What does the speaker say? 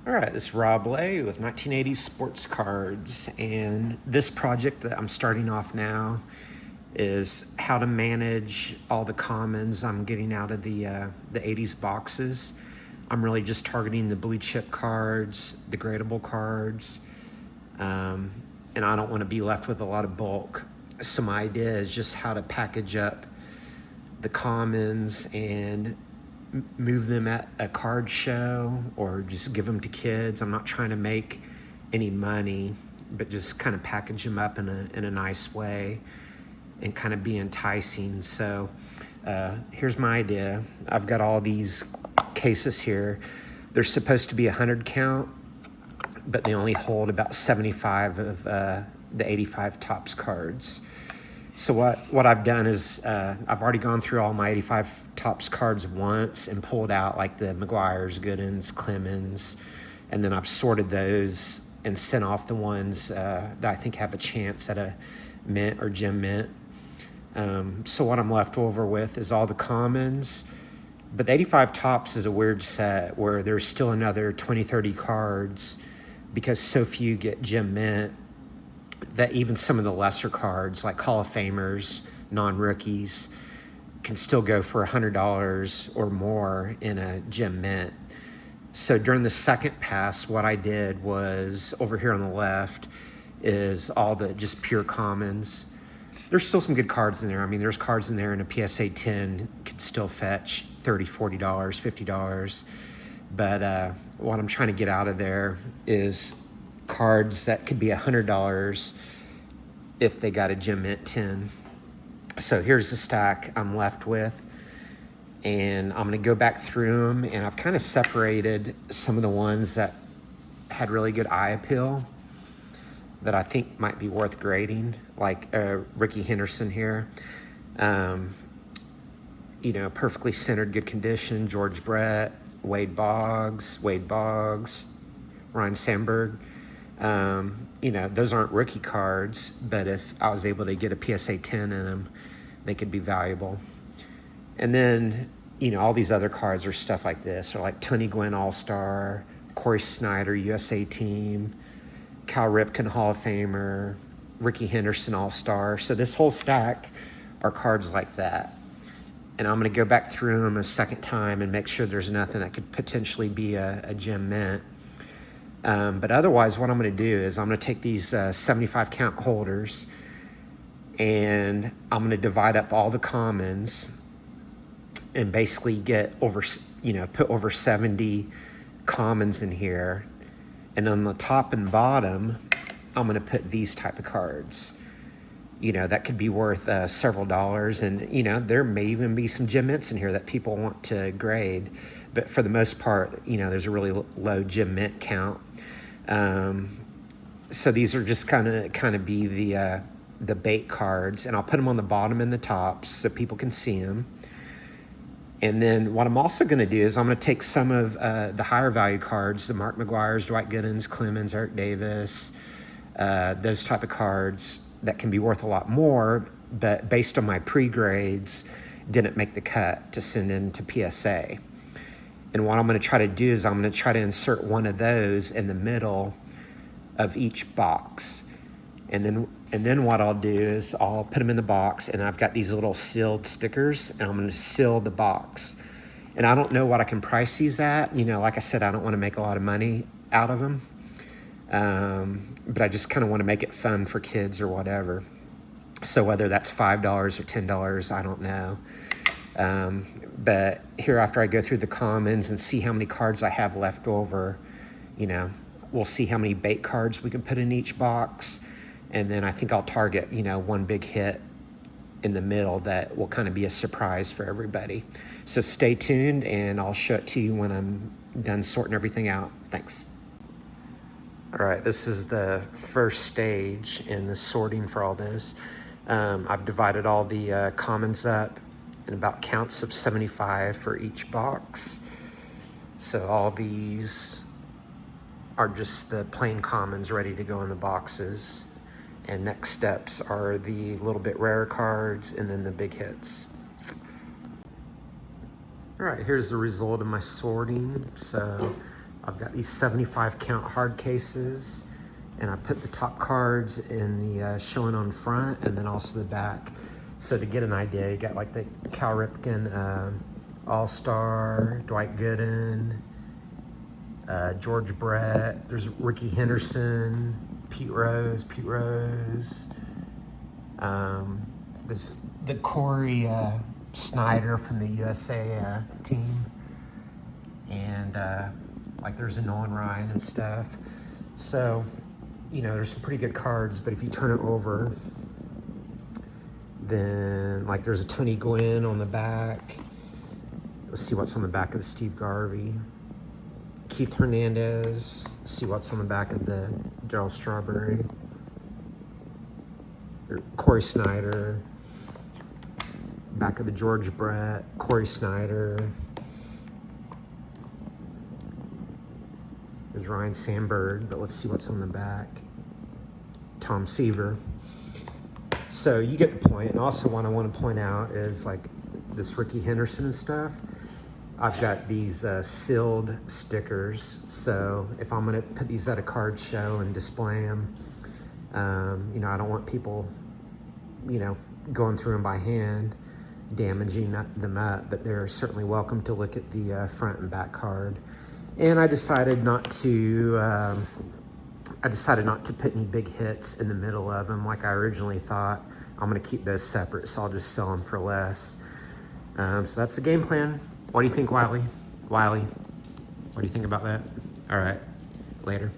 All right, this is Rob Lay with 1980's Sports Cards, and this project that I'm starting off now is how to manage all the commons I'm getting out of the 80s boxes. I'm really just targeting the blue chip cards, degradable cards, and I don't want to be left with a lot of bulk. So my idea is just how to package up the commons and move them at a card show or just give them to kids. I'm not trying to make any money, but just kind of package them up in a nice way and kind of be enticing. So here's my idea. I've got all these cases here. They're supposed to be 100 count, but they only hold about 75 of the 85 Topps cards. So what I've done is I've already gone through all my 85 Topps cards once and pulled out like the McGuire's, Goodens, Clemens, and then I've sorted those and sent off the ones that I think have a chance at a mint or gem mint. So what I'm left over with is all the commons, but the 85 Topps is a weird set where there's still another 20-30 cards because so few get gem mint that even some of the lesser cards like Hall of Famers, non-rookies, can still go for $100 or more in a gem mint. So during the second pass, what I did was over here on the left is all the just pure commons. There's still some good cards in there. I mean, there's cards in there in a PSA 10 could still fetch $30, $40, $50. But what I'm trying to get out of there is cards that could be $100 if they got a gem mint 10. So here's the stack I'm left with, and I'm gonna go back through them, and I've kind of separated some of the ones that had really good eye appeal that I think might be worth grading, like Ricky Henderson here. You know, perfectly centered, good condition. George Brett, Wade Boggs, Ryan Sandberg. You know, those aren't rookie cards, but if I was able to get a PSA 10 in them, they could be valuable. And then, you know, all these other cards are stuff like this, or like Tony Gwynn All-Star, Corey Snyder USA Team, Cal Ripken Hall of Famer, Ricky Henderson All-Star. So this whole stack are cards like that. And I'm gonna go back through them a second time and make sure there's nothing that could potentially be a gem mint. But otherwise, what I'm going to do is I'm going to take these 75 count holders and I'm going to divide up all the commons and basically get over, you know, put over 70 commons in here. And on the top and bottom, I'm going to put these type of cards. You know, that could be worth several dollars. And, you know, there may even be some gem mints in here that people want to grade. But for the most part, you know, there's a really low gem mint count. So these are just kind of be the bait cards, and I'll put them on the bottom and the tops so people can see them. And then what I'm also going to do is I'm going to take some of the higher value cards, the Mark McGuire's, Dwight Goodens, Clemens, Eric Davis, those type of cards that can be worth a lot more, but based on my pre-grades, didn't make the cut to send into PSA. And what I'm going to try to do is I'm going to try to insert one of those in the middle of each box. And then what I'll do is I'll put them in the box, and I've got these little sealed stickers, and I'm going to seal the box. And I don't know what I can price these at. You know, like I said, I don't want to make a lot of money out of them. But I just kind of want to make it fun for kids or whatever. So whether that's $5 or $10, I don't know. But here, after I go through the commons and see how many cards I have left over, you know, we'll see how many bait cards we can put in each box. And then I think I'll target, you know, one big hit in the middle that will kind of be a surprise for everybody. So stay tuned, and I'll show it to you when I'm done sorting everything out. Thanks. All right, this is the first stage in the sorting for all this. I've divided all the commons up in about counts of 75 for each box. So all these are just the plain commons ready to go in the boxes. And next steps are the little bit rarer cards and then the big hits. All right, here's the result of my sorting. So I've got these 75 count hard cases, and I put the top cards in the showing on front and then also the back. So to get an idea, you got like the Cal Ripken All-Star, Dwight Gooden, George Brett, there's Ricky Henderson, Pete Rose, there's the Corey Snyder from the USA team, and like there's a Nolan Ryan and stuff. So, you know, there's some pretty good cards, but if you turn it over, then like there's a Tony Gwynn on the back. Let's see what's on the back of the Steve Garvey. Keith Hernandez. Let's see what's on the back of the Darryl Strawberry. Corey Snyder. Back of the George Brett. Corey Snyder. There's Ryan Sandberg, but let's see what's on the back. Tom Seaver. So you get the point. And also what I want to point out is like this Ricky Henderson and stuff. I've got these sealed stickers. So if I'm gonna put these at a card show and display them, you know, I don't want people, you know, going through them by hand, damaging them up, but they're certainly welcome to look at the front and back card. And I decided not to put any big hits in the middle of them like I originally thought. I'm gonna keep those separate, so I'll just sell them for less. So that's the game plan. What do you think, Wiley? What do you think about that? All right, later.